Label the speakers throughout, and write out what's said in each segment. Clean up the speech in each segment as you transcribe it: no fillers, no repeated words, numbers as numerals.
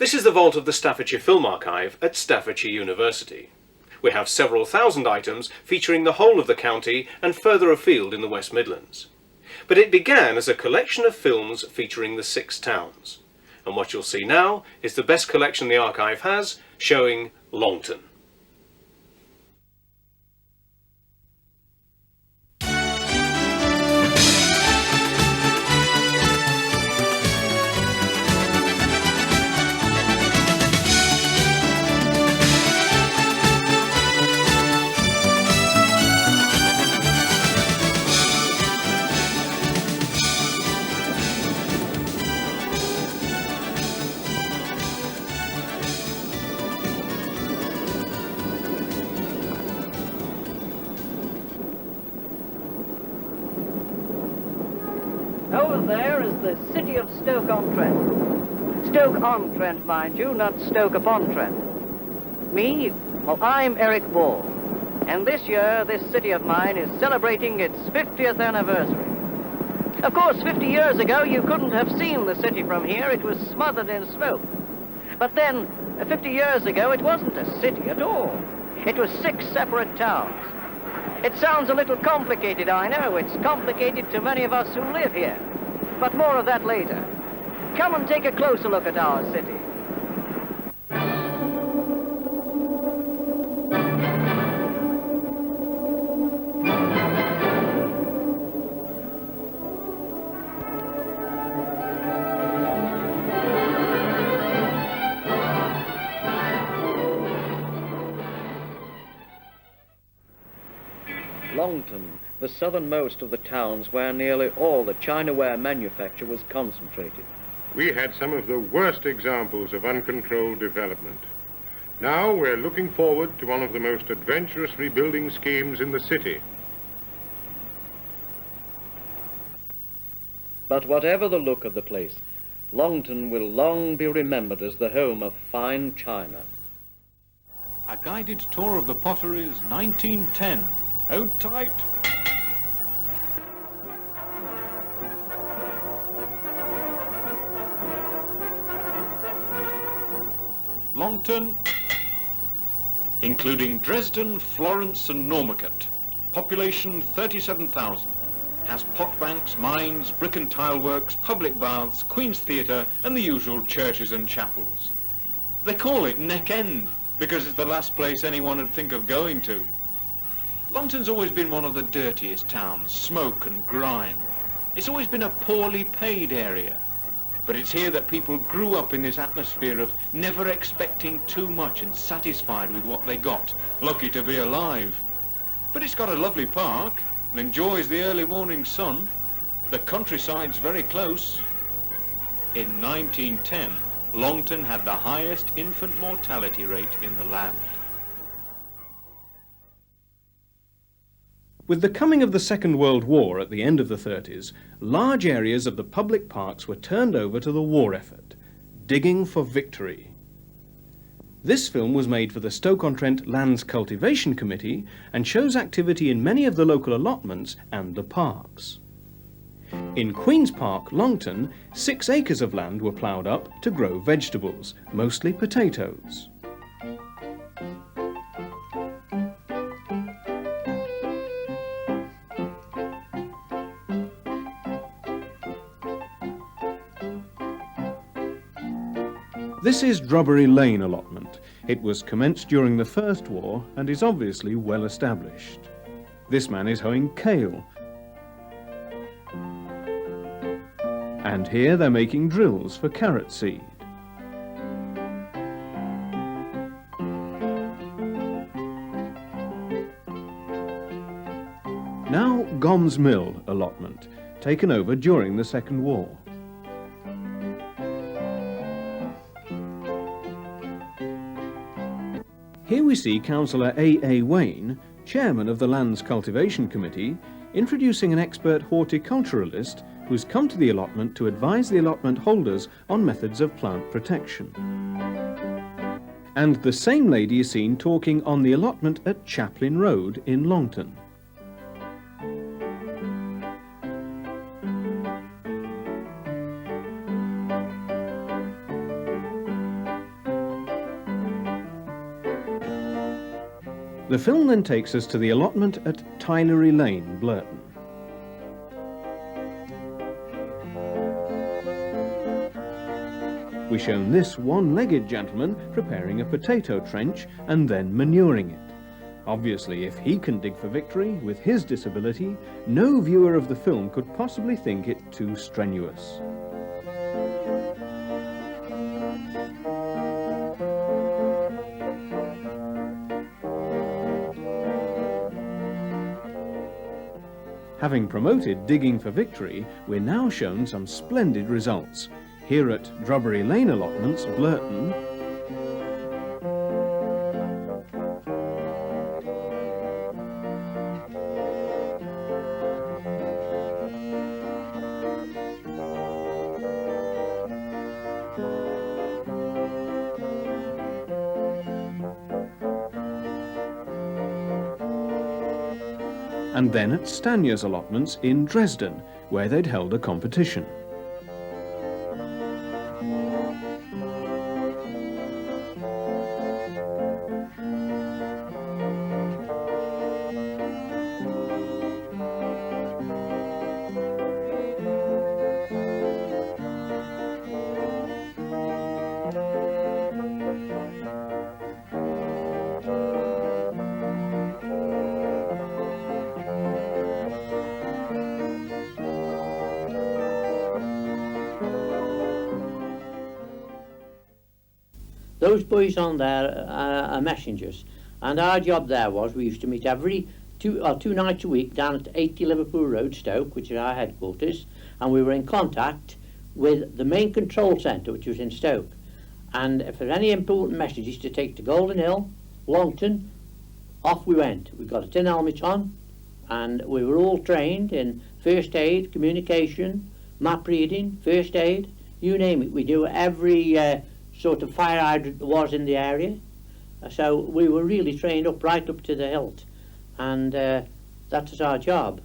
Speaker 1: This is the vault of the Staffordshire Film Archive at Staffordshire University. We have several thousand items featuring the whole of the county and further afield in the West Midlands. But it began as a collection of films featuring the 6 towns. And what you'll see now is the best collection the archive has, showing Longton.
Speaker 2: Over there is the city of Stoke-on-Trent. Stoke-on-Trent, mind you, not Stoke-upon-Trent. Me, well, I'm Eric Ball. And this year, this city of mine is celebrating its 50th anniversary. Of course, 50 years ago, you couldn't have seen the city from here. It was smothered in smoke. But then, 50 years ago, it wasn't a city at all. It was 6 separate towns. It sounds a little complicated, I know. It's complicated to many of us who live here. But more of that later. Come and take a closer look at our city. Longton, the southernmost of the towns where nearly all the Chinaware manufacture was concentrated.
Speaker 3: We had some of the worst examples of uncontrolled development. Now we're looking forward to one of the most adventurous rebuilding schemes in the city.
Speaker 2: But whatever the look of the place, Longton will long be remembered as the home of fine china.
Speaker 4: A guided tour of the potteries 1910. Hold tight. Longton, including Dresden, Florence and Normancourt, population 37,000, has pot banks, mines, brick and tile works, public baths, Queen's Theatre and the usual churches and chapels. They call it Neck End because it's the last place anyone would think of going to. Longton's always been one of the dirtiest towns, smoke and grime. It's always been a poorly paid area. But it's here that people grew up in this atmosphere of never expecting too much and satisfied with what they got, lucky to be alive. But it's got a lovely park and enjoys the early morning sun. The countryside's very close. In 1910, Longton had the highest infant mortality rate in the land.
Speaker 1: With the coming of the Second World War at the end of the 30s, large areas of the public parks were turned over to the war effort, digging for victory. This film was made for the Stoke-on-Trent Lands Cultivation Committee and shows activity in many of the local allotments and the parks. In Queen's Park, Longton, 6 acres of land were ploughed up to grow vegetables, mostly potatoes. This is Drubbery Lane allotment. It was commenced during the First War and is obviously well established. This man is hoeing kale. And here they're making drills for carrot seed. Now Gom's Mill allotment, taken over during the Second War. Here we see Councillor A. Wayne, chairman of the Lands Cultivation Committee, introducing an expert horticulturalist who's come to the allotment to advise the allotment holders on methods of plant protection. And the same lady is seen talking on the allotment at Chaplin Road in Longton. The film then takes us to the allotment at Tylery Lane, Blurton. We're shown this one-legged gentleman preparing a potato trench and then manuring it. Obviously, if he can dig for victory with his disability, no viewer of the film could possibly think it too strenuous. Having promoted digging for victory, we're now shown some splendid results. Here at Drobbery Lane allotments, Blurton, and then at Stanya's allotments in Dresden, where they'd held a competition.
Speaker 5: Those boys on there are messengers, and our job there was we used to meet every two nights a week down at 80 Liverpool Road, Stoke, which is our headquarters, and we were in contact with the main control centre, which was in Stoke. And if there were any important messages to take to Golden Hill, Longton, off we went. We got a tin helmet on, and we were all trained in first aid, communication, map reading, first aid, you name it. We do every sort of fire hydrant there was in the area. So we were really trained up right up to the hilt, and that was our job.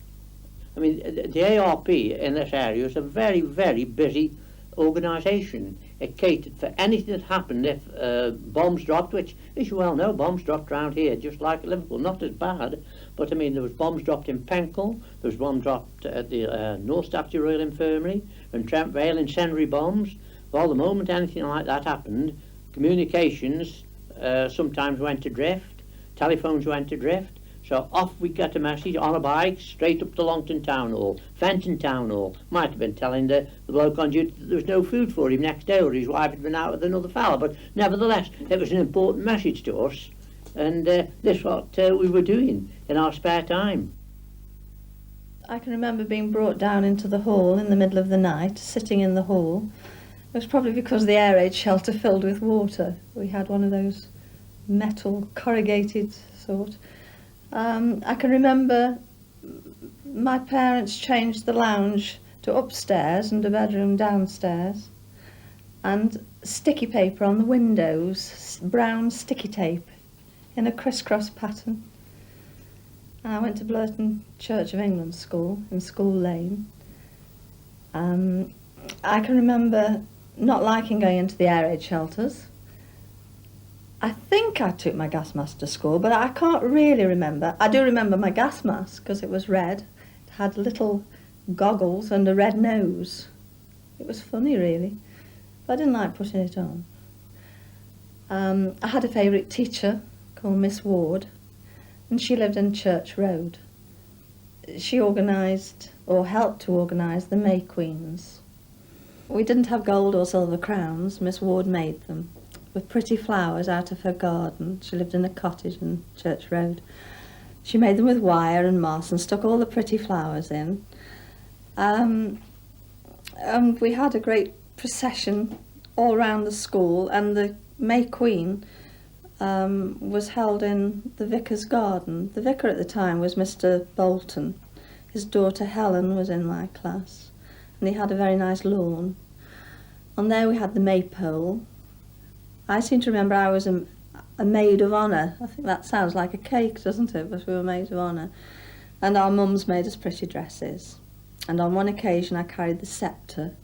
Speaker 5: I mean, the ARP in this area is a very, very busy organisation. It catered for anything that happened if bombs dropped, which, as you well know, bombs dropped around here just like Liverpool, not as bad, but I mean there was bombs dropped in Penkhull, there was one dropped at the North Staffordshire Royal Infirmary, and Trent Vale, incendiary bombs. Well, the moment anything like that happened, communications sometimes went adrift, telephones went adrift, so off we got a message on a bike straight up to Longton Town Hall, Fenton Town Hall. Might have been telling the bloke on duty that there was no food for him next day, or his wife had been out with another fella, but nevertheless it was an important message to us, and this is what we were doing in our spare time.
Speaker 6: I can remember being brought down into the hall in the middle of the night, sitting in the hall. It was probably because the air raid shelter filled with water. We had one of those metal corrugated sort. I can remember my parents changed the lounge to upstairs and a bedroom downstairs, and sticky paper on the windows, brown sticky tape in a crisscross pattern. I went to Blurton Church of England School in School Lane. I can remember not liking going into the air raid shelters. I think I took my gas mask to school, but I can't really remember. I do remember my gas mask because it was red. It had little goggles and a red nose. It was funny, really, but I didn't like putting it on. I had a favourite teacher called Miss Ward, and she lived in Church Road. She organised, or helped to organise, the May Queens. We didn't have gold or silver crowns. Miss Ward made them with pretty flowers out of her garden. She lived in a cottage in Church Road. She made them with wire and moss and stuck all the pretty flowers in. And we had a great procession all round the school, and the May Queen was held in the vicar's garden. The vicar at the time was Mr. Bolton. His daughter Helen was in my class, and he had a very nice lawn. On there we had the maypole. I seem to remember I was a maid of honour. I think that sounds like a cake, doesn't it? But we were maids of honour. And our mums made us pretty dresses. And on one occasion I carried the sceptre.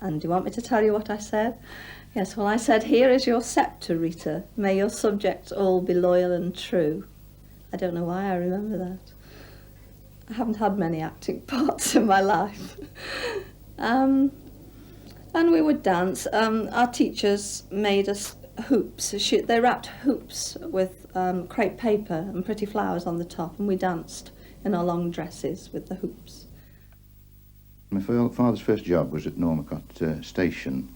Speaker 6: And do you want me to tell you what I said? Yes, well, I said, "Here is your sceptre, Rita. May your subjects all be loyal and true." I don't know why I remember that. I haven't had many acting parts in my life. And we would dance. Our teachers made us hoops. They wrapped hoops with crepe paper and pretty flowers on the top, and we danced in our long dresses with the hoops.
Speaker 7: My father's first job was at Normacote Station,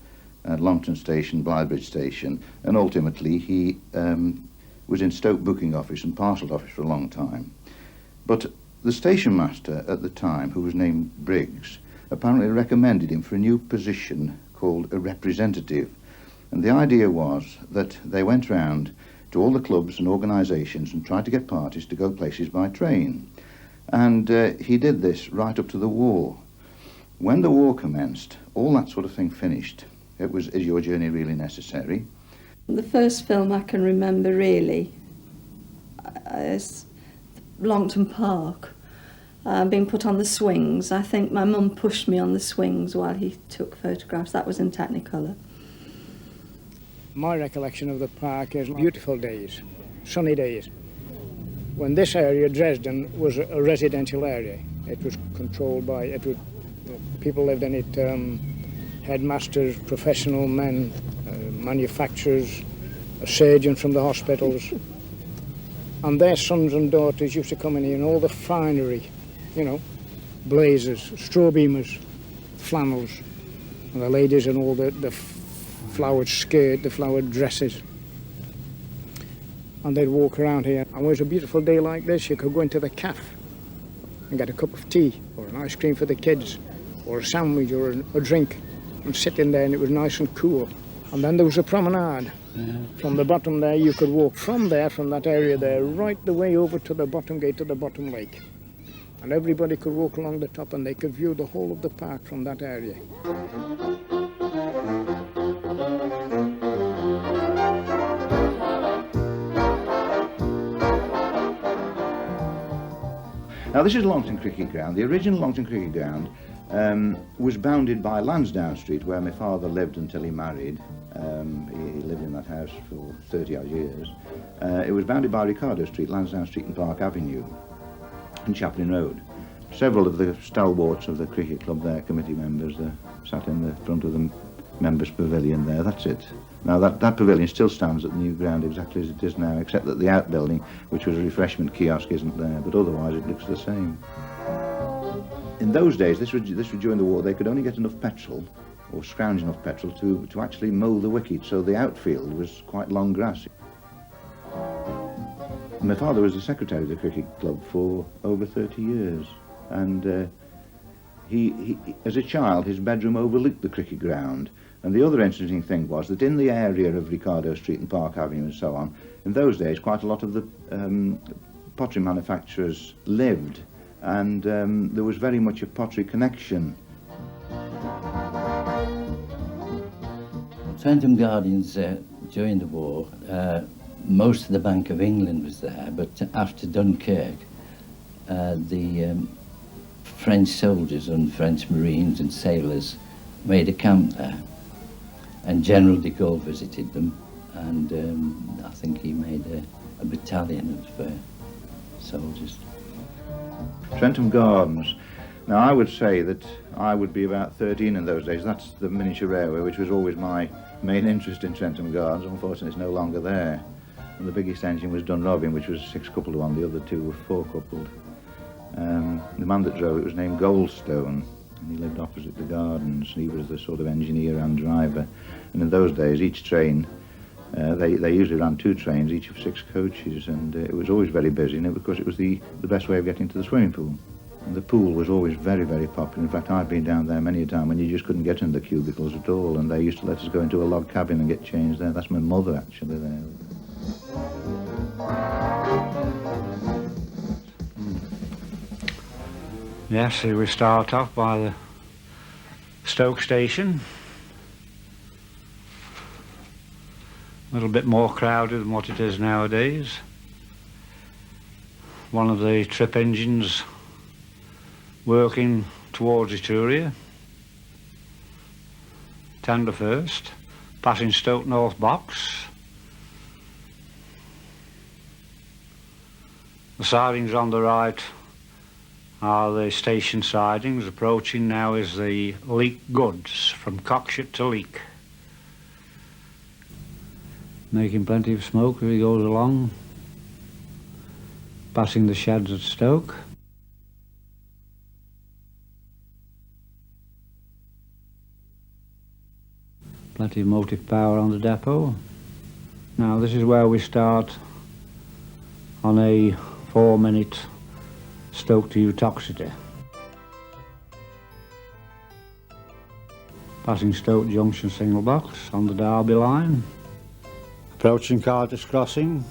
Speaker 7: Longton Station, Blythebridge Station, and ultimately he was in Stoke booking office and parcel office for a long time. But the station master at the time, who was named Briggs, apparently recommended him for a new position called a representative. And the idea was that they went round to all the clubs and organisations and tried to get parties to go places by train. And he did this right up to the war. When the war commenced, all that sort of thing finished. It was, "Is your journey really necessary?"
Speaker 6: The first film I can remember really is Longton Park, being put on the swings. I think my mum pushed me on the swings while he took photographs. That was in Technicolor.
Speaker 8: My recollection of the park is beautiful days, sunny days, when this area, Dresden, was a residential area. It was controlled by, people lived in it, headmasters, professional men, manufacturers, a surgeon from the hospitals, and their sons and daughters used to come in here and all the finery, you know, blazers, straw beamers, flannels, and the ladies in all the flowered skirt, the flowered dresses. And they'd walk around here. And when it was a beautiful day like this, you could go into the cafe and get a cup of tea or an ice cream for the kids or a sandwich or a drink and sit in there, and it was nice and cool. And then there was a promenade. From the bottom there, you could walk from there, from that area there, right the way over to the bottom gate to the bottom lake. And everybody could walk along the top and they could view the whole of the park from that area.
Speaker 7: Now this is Longton Cricket Ground. The original Longton Cricket Ground was bounded by Lansdowne Street, where my father lived until he married. He lived in that house for 30 odd years. It was bounded by Ricardo Street, Lansdowne Street and Park Avenue and Chaplin Road. Several of the stalwarts of the cricket club there, committee members, sat in the front of the members' pavilion there. That's it. Now that pavilion still stands at the new ground exactly as it is now, except that the outbuilding, which was a refreshment kiosk, isn't there, but otherwise it looks the same. In those days, this was during the war, they could only get enough petrol, or scrounge enough petrol, to actually mow the wicket, so the outfield was quite long grass. My father was the secretary of the cricket club for over 30 years, and he, as a child, his bedroom overlooked the cricket ground. And the other interesting thing was that in the area of Ricardo Street and Park Avenue and so on, in those days quite a lot of the pottery manufacturers lived, and there was very much a pottery connection.
Speaker 9: Trentham Gardens, during the war, most of the Bank of England was there, but after Dunkirk, the French soldiers and French Marines and sailors made a camp there. And General de Gaulle visited them, and I think he made a battalion of soldiers.
Speaker 7: Trentham Gardens. Now I would say that I would be about 13 in those days. That's the miniature railway, which was always my main interest in Trentham Gardens. Unfortunately, it's no longer there. And the biggest engine was Dunrobin, which was 6-coupled one. The other two were 4-coupled. The man that drove it was named Goldstone. And he lived opposite the gardens. He was the sort of engineer and driver. And in those days, each train, they usually ran 2 trains, each of 6 coaches, and it was always very busy, and because it was the best way of getting to the swimming pool. And the pool was always very, very popular. In fact, I've been down there many a time when you just couldn't get in the cubicles at all, and they used to let us go into a log cabin and get changed there. That's my mother, actually, there.
Speaker 10: Yes, we start off by the Stoke station. A little bit more crowded than what it is nowadays. One of the trip engines working towards Etruria. Tender first, passing Stoke North Box. The sidings on the right are the station sidings. Approaching now is the Leek goods from Cockshott to Leek. Making plenty of smoke as he goes along. Passing the sheds at Stoke. Plenty of motive power on the depot. Now this is where we start on a 4-minute Stoke to Utoxeter. Passing Stoke Junction signal box on the Derby line. Approaching Carter's Crossing.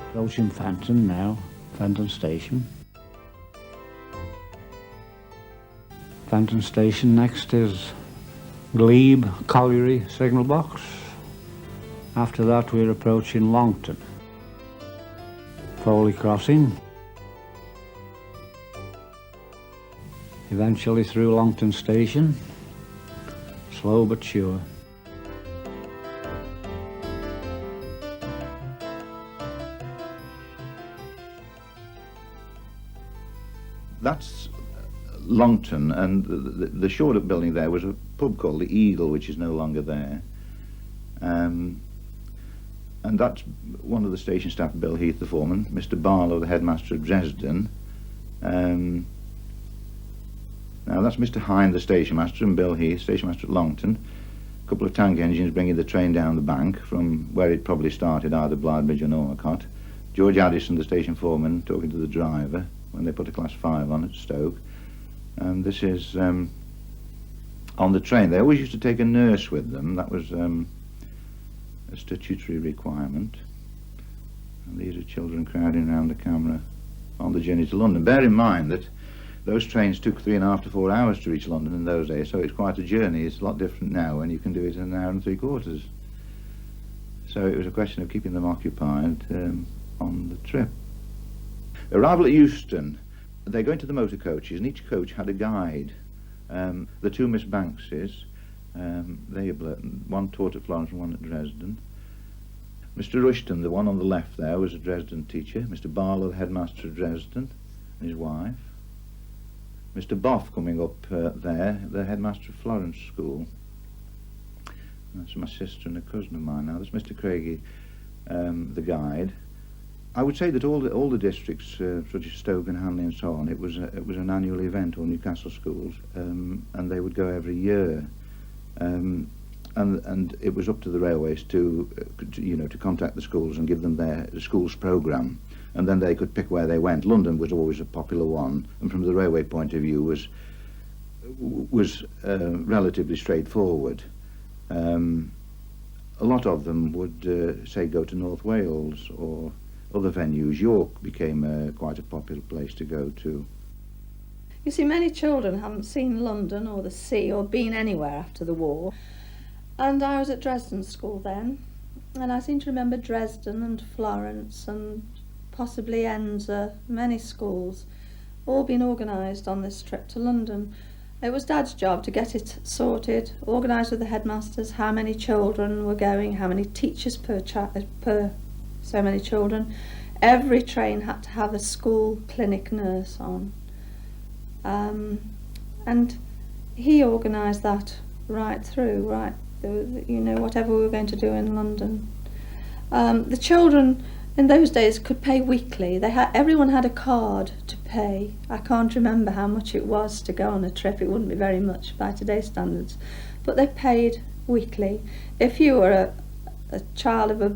Speaker 10: Approaching Fenton now, Fenton Station. Fenton Station next is Glebe Colliery signal box. After that we're approaching Longton. Foley Crossing. Eventually through Longton Station. Slow but sure.
Speaker 7: That's Longton, and the shorter building there was a pub called the Eagle, which is no longer there. And that's one of the station staff, Bill Heath, the foreman, Mr. Barlow, the headmaster of Dresden. Now that's Mr. Hine, the station master, and Bill Heath, station master at Longton. A couple of tank engines bringing the train down the bank from where it probably started, either Blythebridge or Norcott. George Addison, the station foreman, talking to the driver when they put a class 5 on at Stoke. And this is on the train. They always used to take a nurse with them. That was a statutory requirement. And these are children crowding around the camera on the journey to London. Bear in mind that those trains took 3.5 to 4 hours to reach London in those days, so it's quite a journey. It's a lot different now, and you can do it in 1 hour and 3/4. So it was a question of keeping them occupied on the trip. Arrival at Euston. They go into the motor coaches, and each coach had a guide. The two Miss Bankses, one taught at Florence and one at Dresden. Mr. Rushton, the one on the left there, was a Dresden teacher. Mr. Barlow, the headmaster of Dresden, and his wife. Mr. Boff coming up there, the headmaster of Florence School. That's my sister and a cousin of mine now. That's Mr. Craigie, the guide. I would say that all the districts, such as Stoke and Hanley and so on, it was an annual event, or Newcastle schools, and they would go every year, and it was up to the railways to contact the schools and give them the school's programme, and then they could pick where they went. London was always a popular one, and from the railway point of view was relatively straightforward. A lot of them would say go to North Wales or other venues. York became quite a popular place to go to.
Speaker 6: You see, many children haven't seen London or the sea or been anywhere after the war. And I was at Dresden School then, and I seem to remember Dresden and Florence and possibly Enza, many schools, all been organised on this trip to London. It was Dad's job to get it sorted, organised with the headmasters, how many children were going, how many teachers per so many children. Every train had to have a school clinic nurse on. And he organised that right through, whatever we were going to do in London. The children in those days could pay weekly. Everyone had a card to pay. I can't remember how much it was to go on a trip. It wouldn't be very much by today's standards, but they paid weekly. If you were a child of a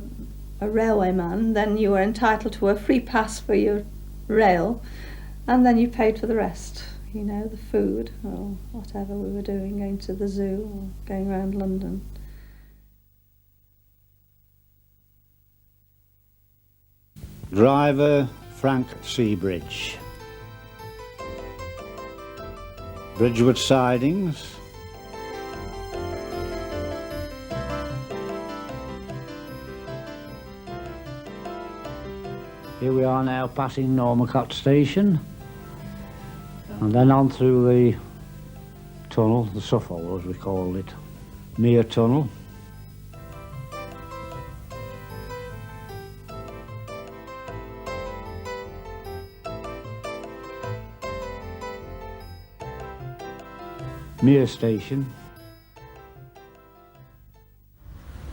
Speaker 6: railwayman, then you were entitled to a free pass for your rail, and then you paid for the rest, the food or whatever we were doing, going to the zoo or going around London.
Speaker 10: Driver Frank Seabridge. Bridgewood sidings. Here we are now passing Norcott Station, and then on through the tunnel, the Suffolk as we called it. Mere Tunnel. Mere Station.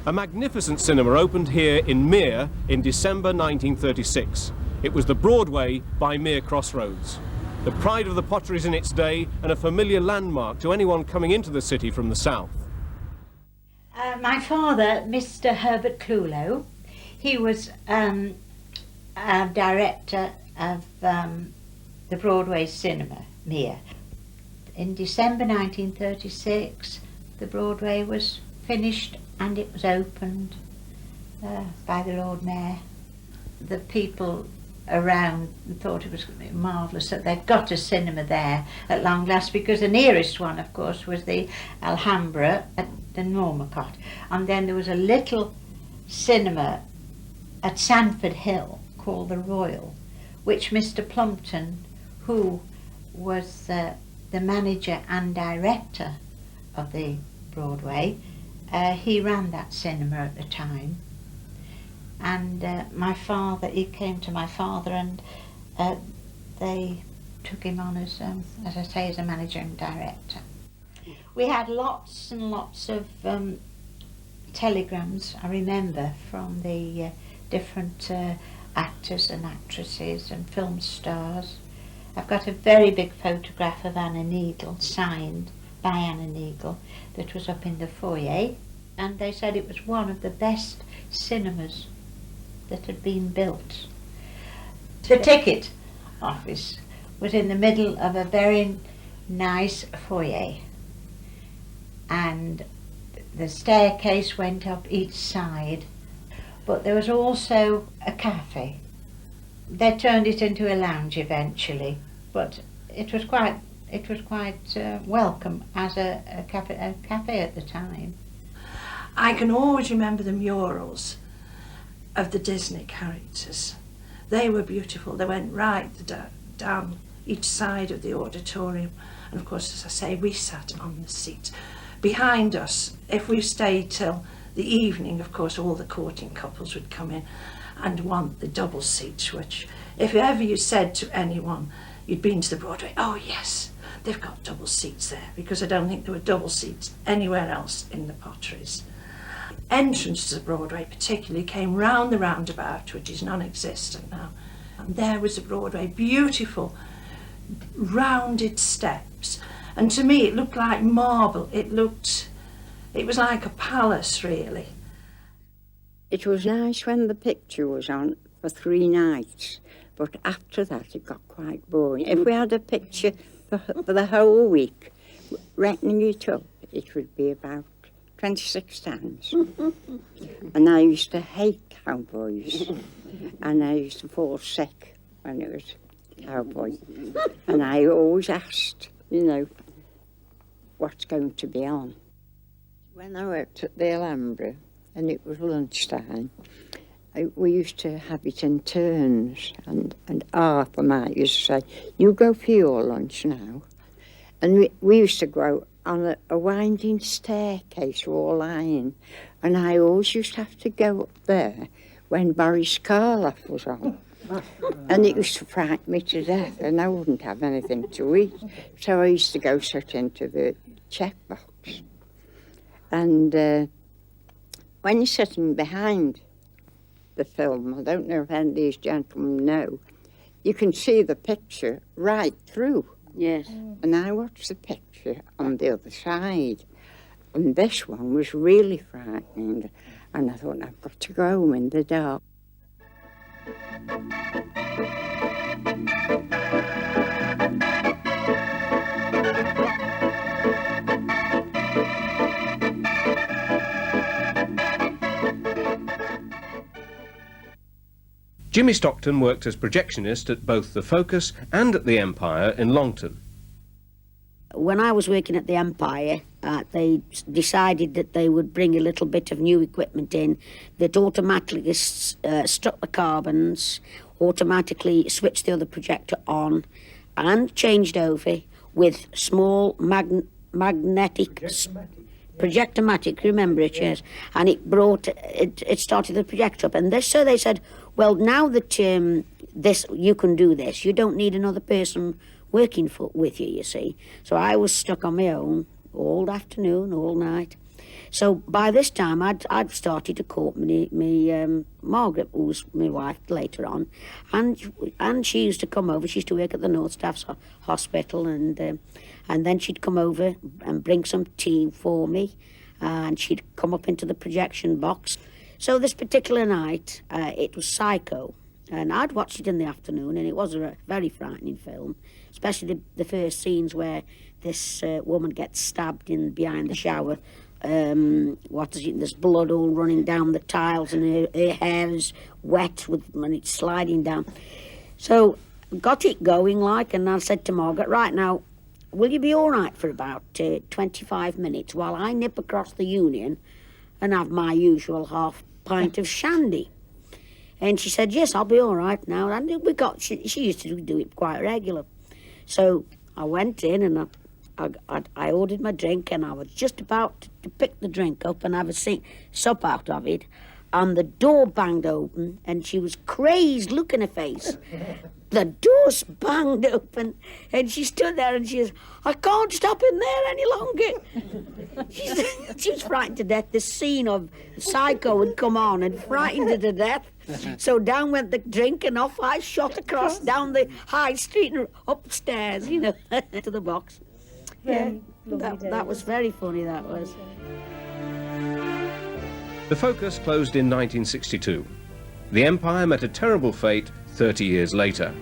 Speaker 1: A magnificent cinema opened here in Mere in December 1936. It was the Broadway by Mere Crossroads. The pride of the potteries in its day and a familiar landmark to anyone coming into the city from the south.
Speaker 11: My father, Mr. Herbert Clulow, he was a director of the Broadway cinema, Mere. In December 1936, the Broadway was finished and it was opened by the Lord Mayor. The people around thought it was marvellous that they'd got a cinema there at long last, because the nearest one, of course, was the Alhambra at the Normancourt. And then there was a little cinema at Sandford Hill called the Royal, which Mr. Plumpton, who was the manager and director of the Broadway, he ran that cinema at the time. And my father, he came to my father, and they took him on as I say, as a manager and director. We had lots and lots of telegrams, I remember, from the different actors and actresses and film stars. I've got a very big photograph of Anna Needle, signed by Anna Needle, that was up in the foyer, and they said it was one of the best cinemas that had been built. The ticket office was in the middle of a very nice foyer, and the staircase went up each side, but there was also a cafe. They turned it into a lounge eventually, but it was quite welcome as a cafe at the time.
Speaker 6: I can always remember the murals of the Disney characters. They were beautiful. They went right down each side of the auditorium, and of course, as I say, we sat on the seats. Behind us, if we stayed till the evening, of course, all the courting couples would come in and want the double seats, which, if ever you said to anyone you'd been to the Broadway, oh yes, they've got double seats there, because I don't think there were double seats anywhere else in the potteries. Entrance to the Broadway particularly came round the roundabout, which is non-existent now, and there was the Broadway, beautiful rounded steps, and to me it looked like marble. It was like a palace, really.
Speaker 12: It was nice when the picture was on for 3 nights, but after that it got quite boring. If we had a picture for the whole week, reckoning it up, it would be about 26 times. And I used to hate cowboys, and I used to fall sick when it was cowboy. And I always asked, what's going to be on. When I worked at the Alhambra, and it was lunchtime, we used to have it in turns, and Arthur might used to say, you go for your lunch now. And we used to go on a winding staircase all lying, and I always used to have to go up there when Boris Karloff was on. And it used to frighten me to death, and I wouldn't have anything to eat. So I used to go sit into the checkbox. And when you're sitting behind the film, I don't know if any of these gentlemen know, you can see the picture right through. Yes.
Speaker 6: And I watched the picture on the other side, and this one was really frightening, and I thought, I've got to go home in the dark.
Speaker 1: Jimmy Stockton worked as projectionist at both the Focus and at the Empire in Longton.
Speaker 13: When I was working at the Empire, they decided that they would bring a little bit of new equipment in that automatically struck the carbons, automatically switched the other projector on, and changed over with small magnetic Projectomatic, remember it, yes. And it started the projector up. And so they said, well, now that you can do this, you don't need another person working with you, you see. So I was stuck on my own all afternoon, all night. So by this time, I'd started to court me Margaret, who was my wife later on, and she used to come over. She used to work at the North Staff's Hospital, and then she'd come over and bring some tea for me, and she'd come up into the projection box. So this particular night, it was Psycho, and I'd watched it in the afternoon, and it was a very frightening film, especially the first scenes where this woman gets stabbed behind the shower. There's blood all running down the tiles, and her hair is wet and it's sliding down. So got it going and I said to Margaret, right now, will you be all right for about 25 minutes while I nip across the Union and have my usual half pint of shandy? And she said, yes, I'll be all right now. And she used to do it quite regular. So I went in and I ordered my drink, and I was just about to pick the drink up and have a sup out of it, and the door banged open, and she was crazed. Look in her face. The door's banged open, and she stood there and she says, I can't stop in there any longer. She was frightened to death. This scene of Psycho had come on and frightened her to death. So down went the drink, and off I shot across down the high street and upstairs, to the box. Yeah, that was very funny, that was.
Speaker 1: The Focus closed in 1962. The Empire met a terrible fate 30 years later.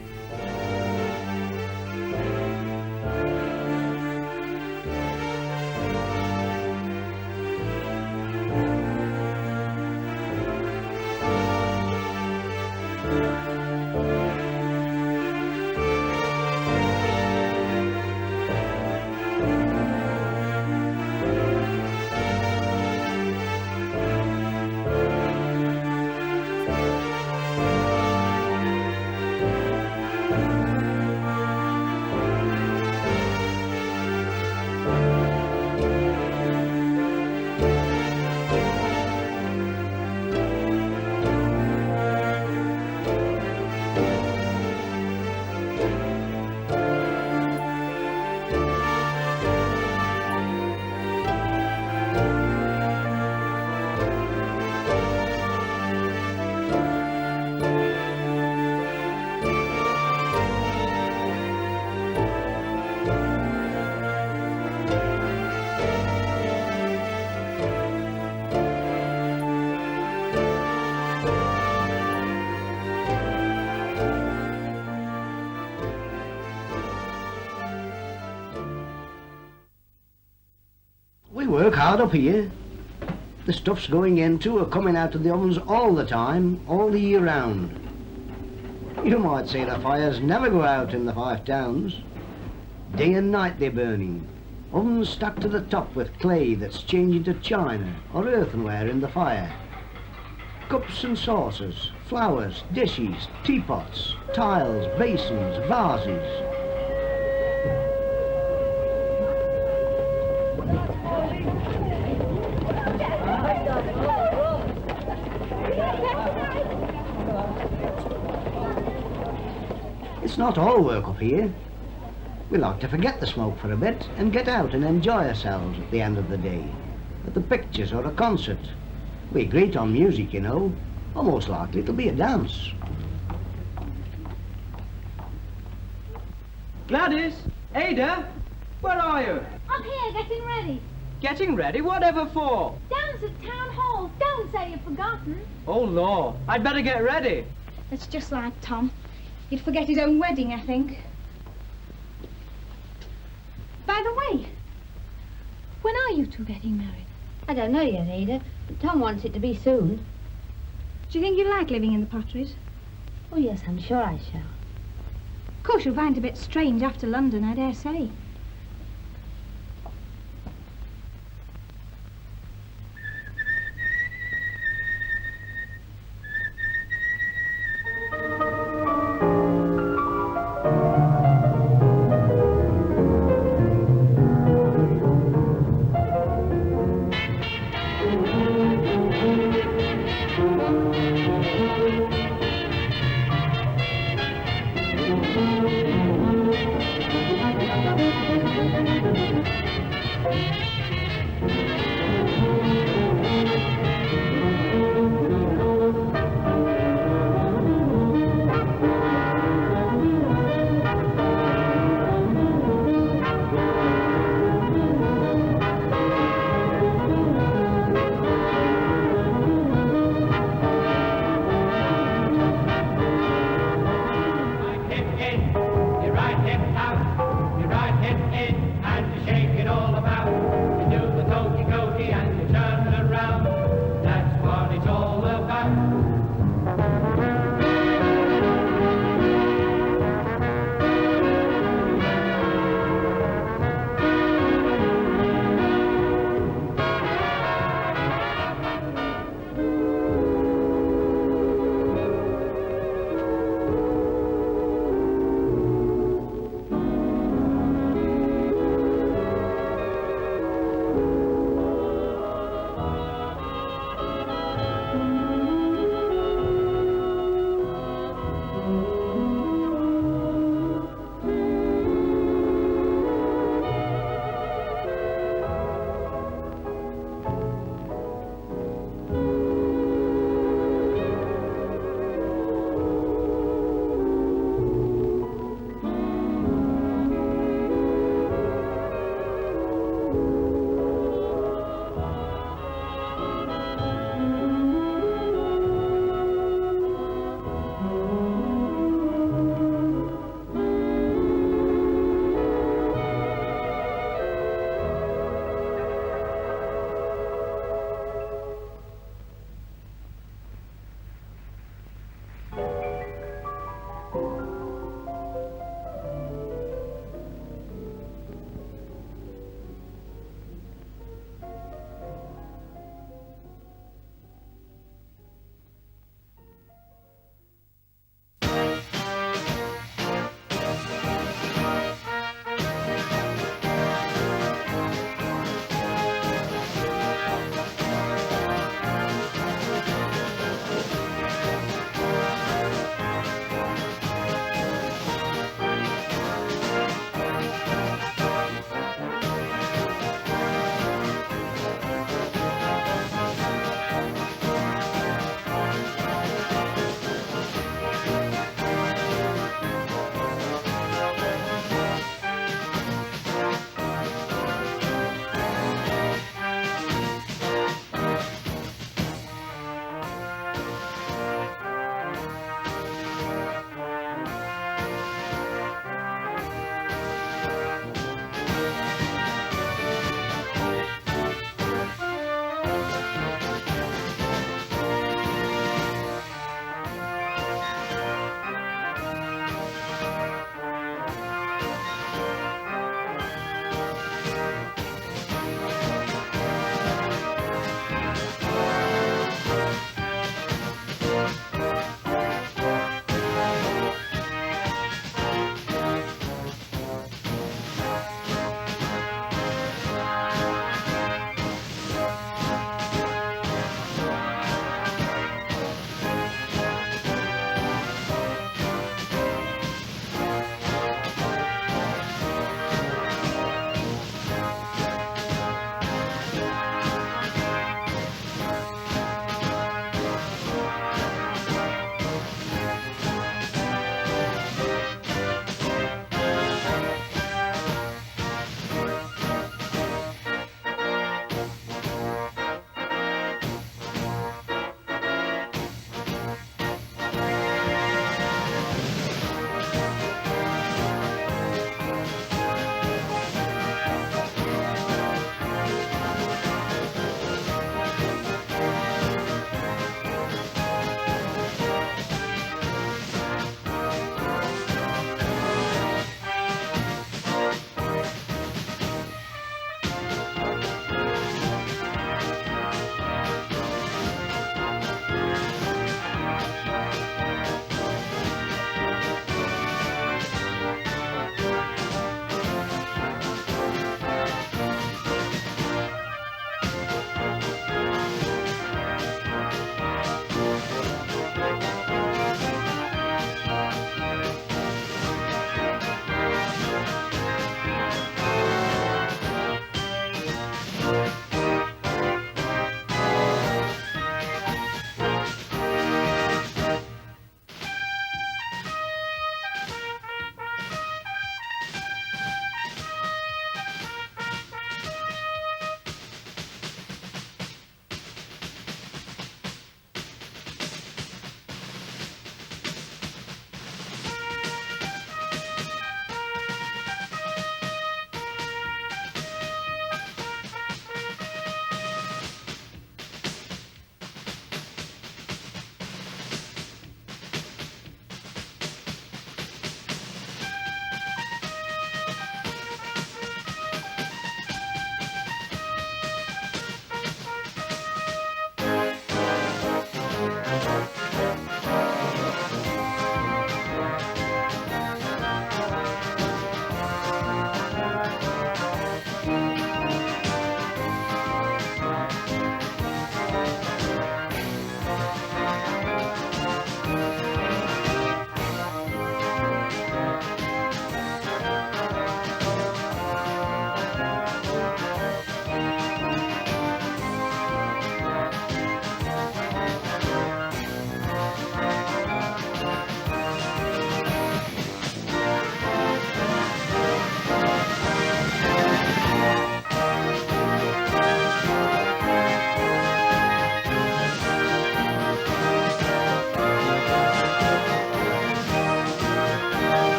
Speaker 14: We work hard up here. The stuff's going into or coming out of the ovens all the time, all the year round. You might say the fires never go out in the Five Towns. Day and night they're burning. Ovens stuck to the top with clay that's changing to china or earthenware in the fire. Cups and saucers, flowers, dishes, teapots, tiles, basins, vases. It's not all work up here. We like to forget the smoke for a bit and get out and enjoy ourselves at the end of the day. At the pictures or a concert. We greet on music, you know. Almost likely it'll be a dance.
Speaker 15: Gladys! Ada! Where are you?
Speaker 16: I'm here, getting ready.
Speaker 15: Getting ready? Whatever for?
Speaker 16: Dance at Town Hall. Don't say you've forgotten.
Speaker 15: Oh, Lord. I'd better get ready.
Speaker 16: It's just like Tom. He'd forget his own wedding, I think. By the way, when are you two getting married?
Speaker 17: I don't know yet, Ada, but Tom wants it to be soon.
Speaker 16: Do you think you like living in the Potteries?
Speaker 17: Oh, yes, I'm sure I shall.
Speaker 16: Of course, you'll find it a bit strange after London, I dare say.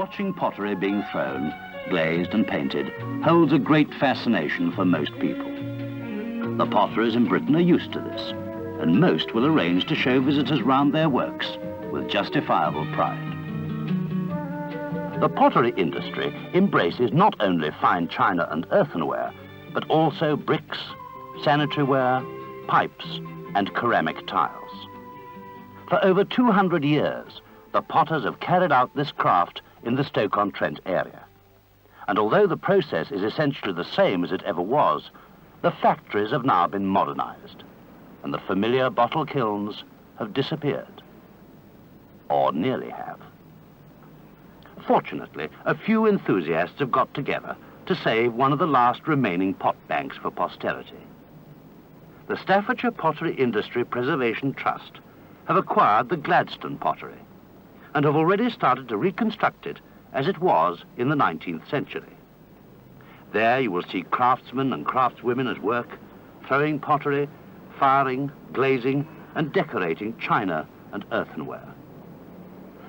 Speaker 18: watching pottery being thrown, glazed and painted, holds a great fascination for most people. The potterers in Britain are used to this, and most will arrange to show visitors round their works with justifiable pride. The pottery industry embraces not only fine china and earthenware, but also bricks, sanitary ware, pipes, and ceramic tiles. For over 200 years, the potters have carried out this craft in the Stoke-on-Trent area. And although the process is essentially the same as it ever was, the factories have now been modernized, and the familiar bottle kilns have disappeared, or nearly have. Fortunately, a few enthusiasts have got together to save one of the last remaining pot banks for posterity. The Staffordshire Pottery Industry Preservation Trust have acquired the Gladstone pottery and have already started to reconstruct it as it was in the 19th century. There you will see craftsmen and craftswomen at work, throwing pottery, firing, glazing, and decorating china and earthenware.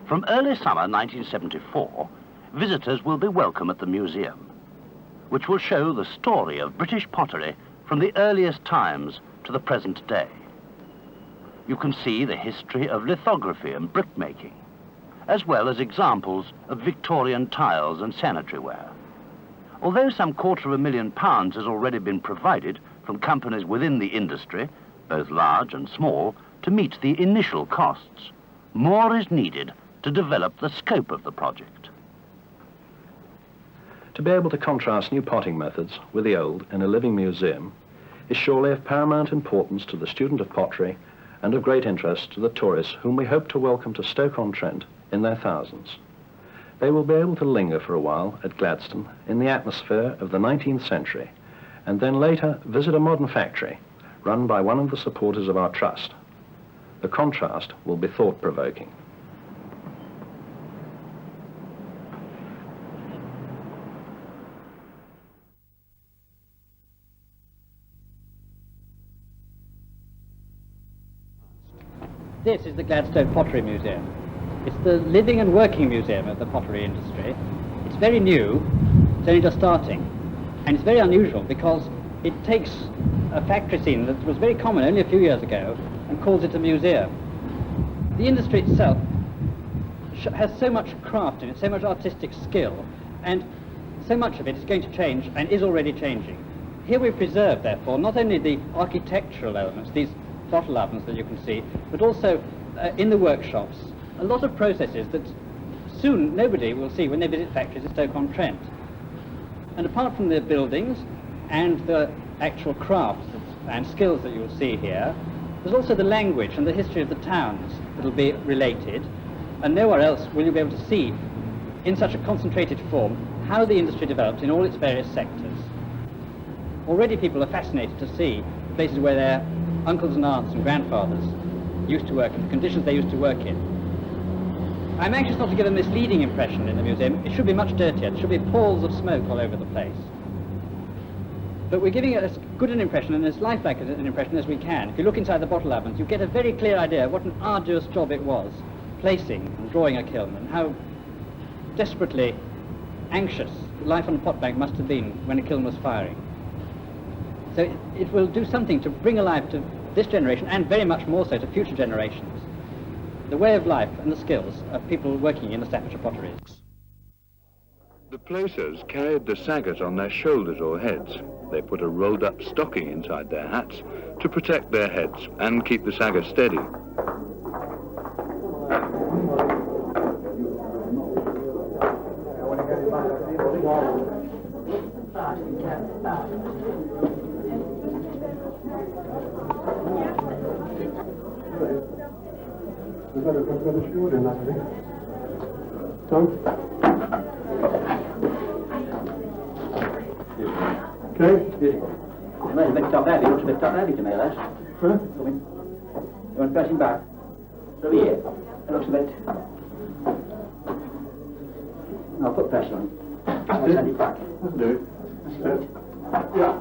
Speaker 18: From early summer 1974, visitors will be welcome at the museum, which will show the story of British pottery from the earliest times to the present day. You can see the history of lithography and brickmaking, as well as examples of Victorian tiles and sanitary ware. Although some £250,000 has already been provided from companies within the industry, both large and small, to meet the initial costs, more is needed to develop the scope of the project.
Speaker 19: To be able to contrast new potting methods with the old in a living museum is surely of paramount importance to the student of pottery and of great interest to the tourists whom we hope to welcome to Stoke-on-Trent in their thousands. They will be able to linger for a while at Gladstone in the atmosphere of the 19th century and then later visit a modern factory run by one of the supporters of our trust. The contrast will be thought-provoking.
Speaker 20: This is the Gladstone Pottery Museum. It's the living and working museum of the pottery industry. It's very new, it's only just starting, and it's very unusual because it takes a factory scene that was very common only a few years ago and calls it a museum. The industry itself has so much craft in it, so much artistic skill, and so much of it is going to change and is already changing. Here we preserve, therefore, not only the architectural elements, these bottle ovens that you can see, but also in the workshops, a lot of processes that soon nobody will see when they visit factories at Stoke-on-Trent. And apart from the buildings and the actual crafts and skills that you'll see here, there's also the language and the history of the towns that will be related, and nowhere else will you be able to see in such a concentrated form how the industry developed in all its various sectors. Already people are fascinated to see places where their uncles and aunts and grandfathers used to work and the conditions they used to work in. I'm anxious not to give a misleading impression in the museum. It should be much dirtier. There should be palls of smoke all over the place. But we're giving it as good an impression and as lifelike an impression as we can. If you look inside the bottle ovens, you get a very clear idea of what an arduous job it was, placing and drawing a kiln, and how desperately anxious life on a pot bank must have been when a kiln was firing. So it will do something to bring alive to this generation, and very much more so to future generations, the way of life and the skills of people working in the Staffordshire pottery.
Speaker 21: The placers carried the saggart on their shoulders or heads. They put a rolled-up stocking inside their hats to protect their heads and keep the saggart steady.
Speaker 20: Well, lift up heavy. You want to lift up heavy to me, Les? Huh? You want pressing back? Through here. It looks a bit... I'll put pressure on it. I'll send it back. Let's do it. Let's do it. Yeah.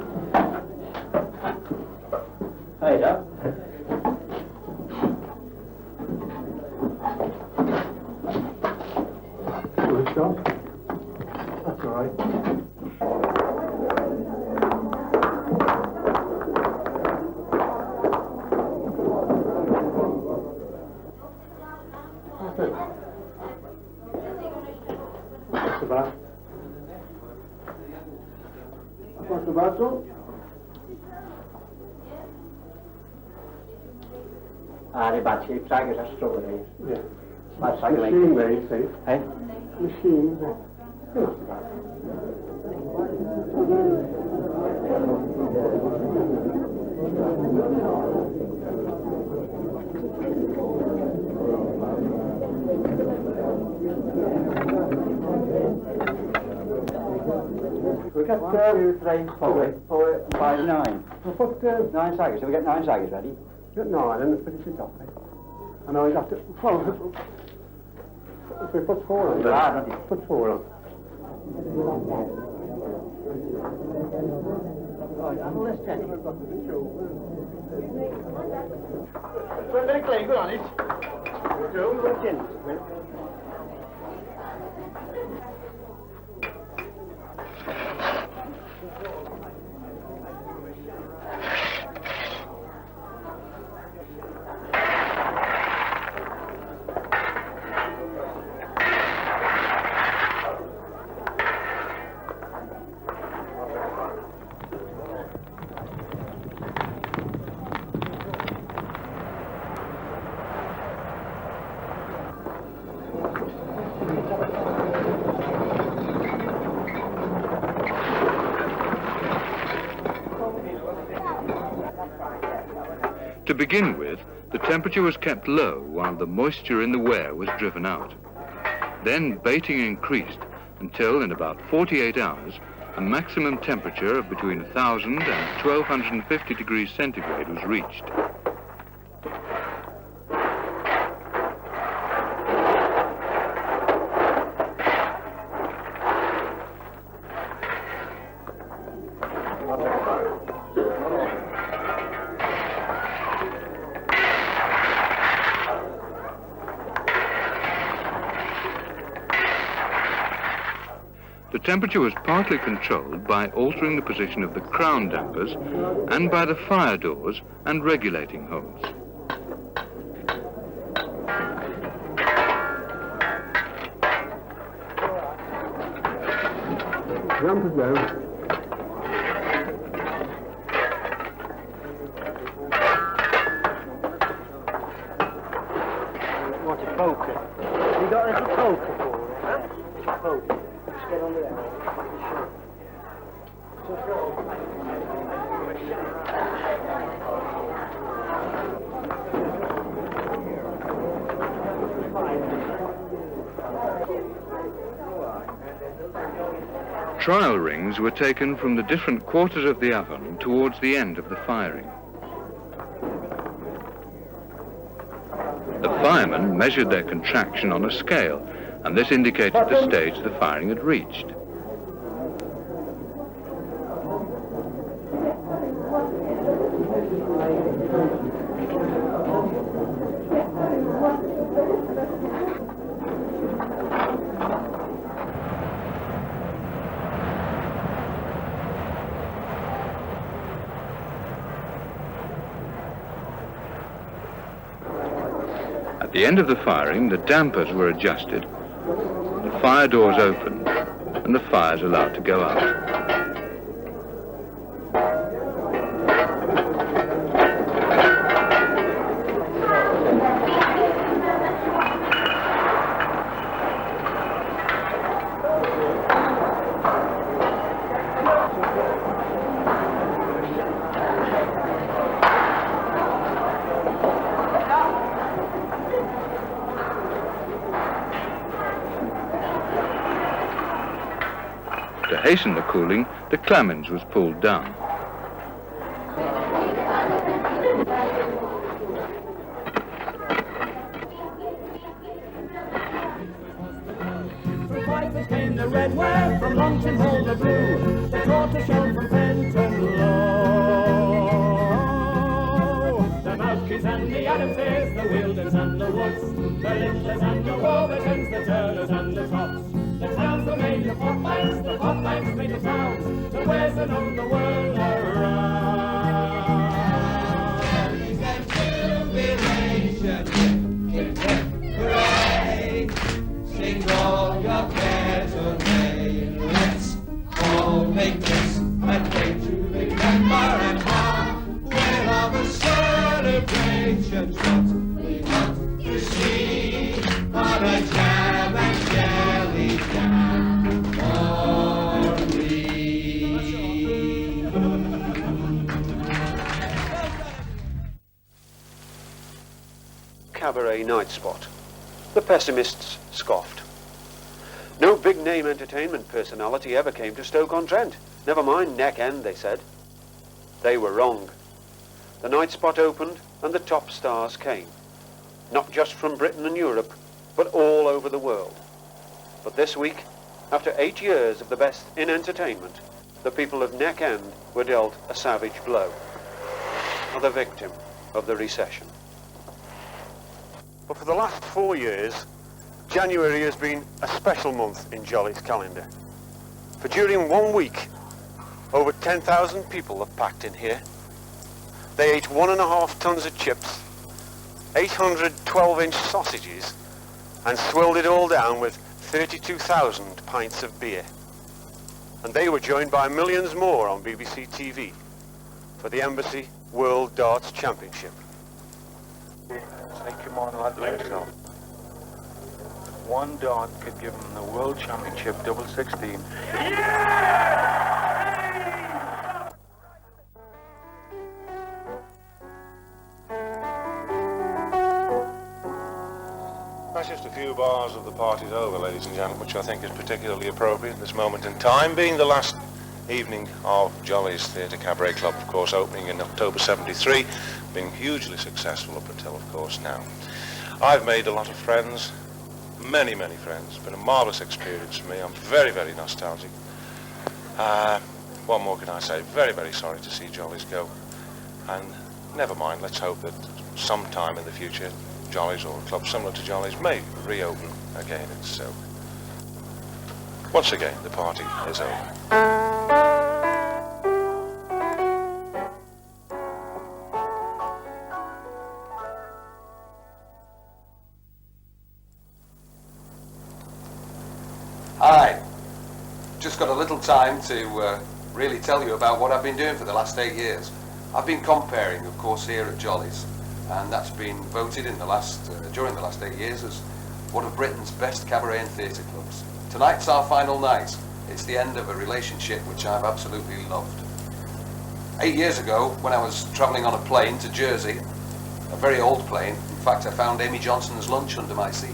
Speaker 20: Hey, up.
Speaker 22: Stop.
Speaker 3: the bad cheap saggers are struggle days.
Speaker 22: Yeah.
Speaker 3: Bad sagger like.
Speaker 22: Machine there, you see.
Speaker 3: Hey?
Speaker 22: Machines there.
Speaker 3: We got 2, 3, 4, 5, 9.
Speaker 22: We'll put
Speaker 3: 9 saggers. So we get 9 saggers ready.
Speaker 22: get 9 and finish it off. I know we'd have to. Well, if we put 4 on. Put 4 on.
Speaker 3: Put a bit of clay good on it.
Speaker 22: Don't look in.
Speaker 21: To begin with, the temperature was kept low while the moisture in the ware was driven out. Then baiting increased until in about 48 hours, a maximum temperature of between 1,000 and 1,250 degrees centigrade was reached. The temperature was partly controlled by altering the position of the crown dampers and by the fire doors and regulating holes.
Speaker 22: Dampers down.
Speaker 3: Want a poker? You got a little poker for it? Huh? Little poker. Just get under there.
Speaker 21: Trial rings were taken from the different quarters of the oven towards the end of the firing. The firemen measured their contraction on a scale, and this indicated the stage the firing had reached. At the end of the firing, the dampers were adjusted, the fire doors opened, and the fires allowed to go out. To hasten the cooling, the clamens was pulled down.
Speaker 23: From Pipers came the red ware, from Longton Hall the blue, the tortoiseshell from Fenton Low. The Malkys and the Adamses, the Wildens and the Woods, the Lindlers and the Warburtons, the Turners and the Tops. The towns were made of pot banks, the pot banks made the towns, the wares are known the world around. Is that jubilation? Hip, hip, hooray! Sing all your cares away. Let's all make this a day to remember, and how we'll have a celebration.
Speaker 2: cabaret night spot. The pessimists scoffed. No big-name entertainment personality ever came to Stoke-on-Trent. Never mind Neck End, they said. They were wrong. The night spot opened and the top stars came. Not just from Britain and Europe, but all over the world. But this week, after 8 years of the best in entertainment, the people of Neck End were dealt a savage blow. Are the victim of the recession. But for the last 4 years, January has been a special month in Jolly's calendar. For during 1 week, over 10,000 people have packed in here. They ate 1.5 tons of chips, 800 12-inch sausages, and swilled it all down with 32,000 pints of beer. And they were joined by millions more on BBC TV for the Embassy World Darts Championship.
Speaker 4: Take him on like himself. One dart could give him the World Championship double 16.
Speaker 5: That's just a few bars of the party's over, ladies and gentlemen, which I think is particularly appropriate at this moment in time, being the last evening of Jolly's Theatre Cabaret Club, of course, opening in October 73, being hugely successful up until, of course, now. I've made a lot of friends, many, many friends. It's been a marvellous experience for me. I'm very, very nostalgic. What more can I say? Very, very sorry to see Jolly's go. And never mind, let's hope that sometime in the future, Jolly's or a club similar to Jolly's may reopen again in Stoke. Once again, the party is over.
Speaker 24: Hi. Just got a little time to really tell you about what I've been doing for the last 8 years. I've been comparing, of course, here at Jolly's, and that's been voted in the last during the last 8 years as one of Britain's best cabaret and theatre clubs. Tonight's our final night. It's the end of a relationship which I've absolutely loved. 8 years ago, when I was travelling on a plane to Jersey, a very old plane, in fact I found Amy Johnson's lunch under my seat.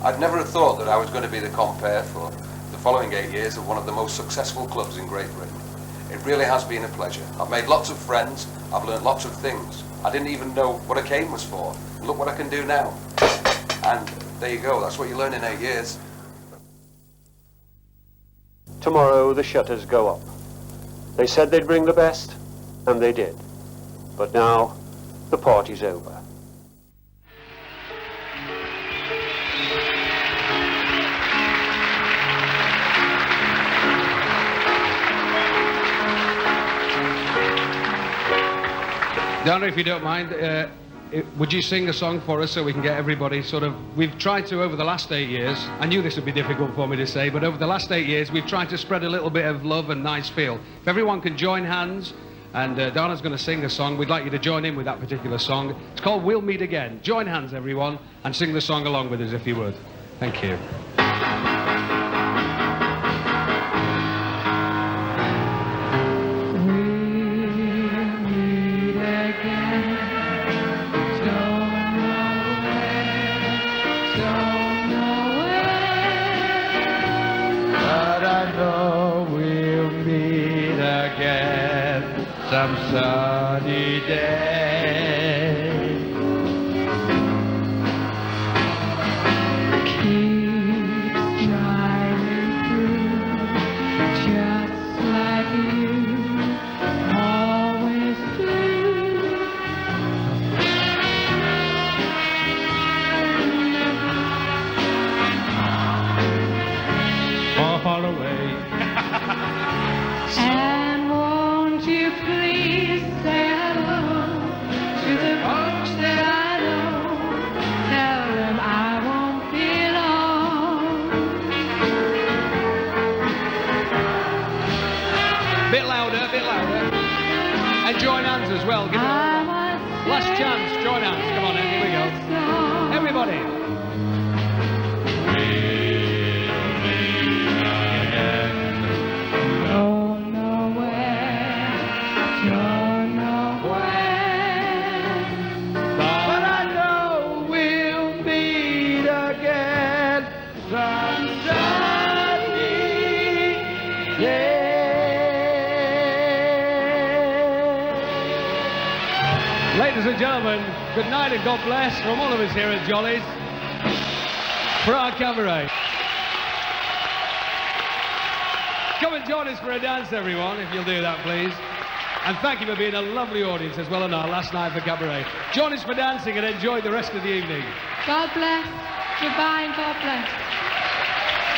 Speaker 24: I'd never have thought that I was going to be the compere for the following 8 years of one of the most successful clubs in Great Britain. It really has been a pleasure. I've made lots of friends, I've learnt lots of things. I didn't even know what a cane was for. Look what I can do now. And there you go, that's what you learn in 8 years.
Speaker 2: Tomorrow the shutters go up. They said they'd bring the best, and they did. But now, the party's over.
Speaker 25: Donna, if you don't mind, would you sing a song for us so we can get everybody sort of... We've tried to, over the last 8 years, I knew this would be difficult for me to say, but over the last 8 years, we've tried to spread a little bit of love and nice feel. If everyone can join hands, and Donna's going to sing a song, we'd like you to join in with that particular song. It's called We'll Meet Again. Join hands, everyone, and sing the song along with us, if you would. Thank you.
Speaker 26: Some sunny day. Keep smiling through, just like you always do. Far, far away. And won't you please say hello to the folks that I know? Tell them I won't be long.
Speaker 25: Bit louder, bit louder. And join hands as well. Give it a last chance. Join hands. Come on, then. Here we go. Everybody. Ladies and gentlemen, good night and God bless from all of us here at Jolly's for our cabaret. Come and join us for a dance, everyone, if you'll do that, please. And thank you for being a lovely audience as well on our last night for cabaret. Join us for dancing and enjoy the rest of the evening.
Speaker 26: God bless. Goodbye and God bless.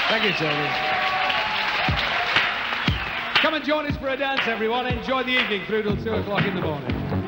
Speaker 25: Thank you, Tony. Come and join us for a dance, everyone. Enjoy the evening through till 2 o'clock in the morning.